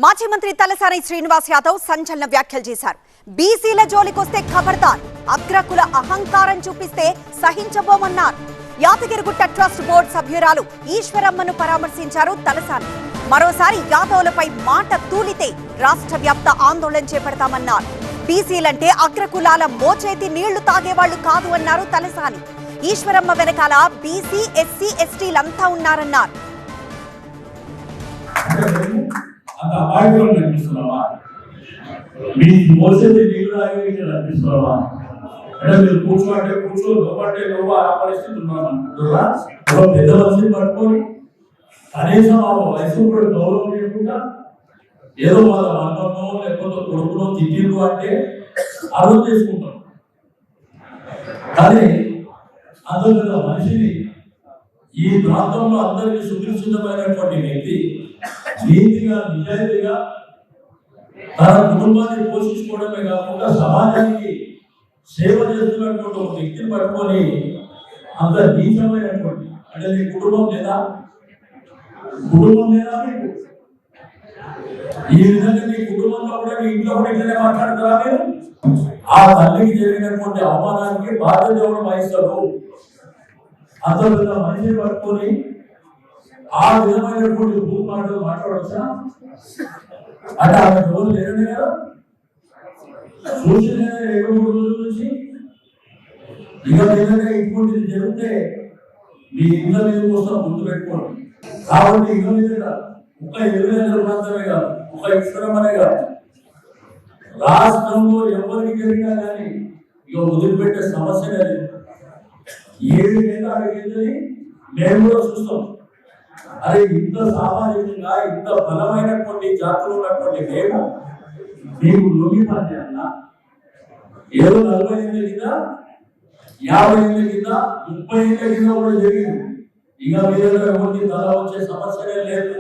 మాజీ మంత్రి తలసాని శ్రీనివాస్ యాదవ్ సంచలన వ్యాఖ్యలు చేశారు. బీసీల జోలికొస్తే ఖబర్దార్, అగ్రకుల అహంకారం చూపిస్తే సహించబోమన్నారు. యాదగిరిగుట్ట ట్రస్ట్ బోర్డు సభ్యురాలు ఈశ్వరమ్మను పరామర్శించారు తలసాని. మరోసారి యాదవులపై మాట తూలితే రాష్ట్ర వ్యాప్త ఆందోళన చేపడతామన్నారు. బీసీలంటే అగ్రకులాల మోచేతి నీళ్లు తాగేవాళ్లు కాదు అన్నారు తలసాని. ఈశ్వరమ్మ వెనకాల బీసీ, ఎస్సీ, ఎస్టీలంతా ఉన్నారన్నారు. అంత అమాయకులు కనిపిస్తున్నావా? మీ మోసేది నీళ్ళు తాగే కనిపిస్తున్నావా? అంటే మీరు కూర్చోంటే కూర్చో, లోపంటే లోప, ఆ పరిస్థితి ఉన్నామంటున్నారా? పెద్ద మనిషిని పట్టుకొని కనీసం ఆ వయసు కూడా గౌరవం లేకుండా ఏదో వాళ్ళ వర్గంలో లేకపోతే కొడుకులో తిట్టిండ్రు అంటే అర్థం చేసుకుంటాం. కానీ అంత పెద్ద మనిషిని, ఈ ప్రాంతంలో అందరికీ సుదృఢమైనటువంటి వ్యక్తి, నీతిగా నిజాయితీగా తన కుటుంబాన్ని పోషించుకోవడమే కాకుండా సమాజానికి సేవ చేస్తున్నటువంటి ఒక వ్యక్తిని పట్టుకొని అంత నీచమైనటువంటి, అంటే నీ కుటుంబం లేదా మీకు? ఈ విధంగా నీ కుటుంబంలో కూడా నీ ఇంట్లో కూడా ఇట్లనే మాట్లాడతారా మీరు? ఆ తల్లికి జరిగినటువంటి అవమానానికి బాధ్యత ఎవరు వహిస్తారు? అంత పెద్ద మనిషిని పట్టుకొని ఆ విధమైనటువంటి మాటలు మాట్లాడవచ్చా? అంటే ఆమె రోజు లేదనే కదా చూసిన 2-3 రోజుల నుంచి ఇక ఏదైనా ఇటువంటిది జరిగితే మీ ఇళ్ళ మీద కోసం గుర్తు పెట్టుకోండి. కాబట్టి ఇళ్ళ మీద ఒక 20 ప్రాంతమే కాదు, ఒక ఈశ్వరమనే కాదు, రాష్ట్రంలో ఎవరికి జరిగినా కానీ ఇక వదిలిపెట్టే సమస్య లేదు. ఏది లేదా అడిగిందని మేము కూడా చూస్తాం. అరే ఇంత సామాజికంగా ఇంత బలమైనటువంటి జాతులు ఉన్నటువంటి మేము మీకు లొంగి పనిచేయాలన్నా? ఏదో 40 ఏళ్ళ కింద, 50 ఏళ్ళ కింద, 30 ఏళ్ళ కింద కూడా జరిగింది. ఇక మీద ఎవరికి తల వచ్చే సమస్యనే లేదు.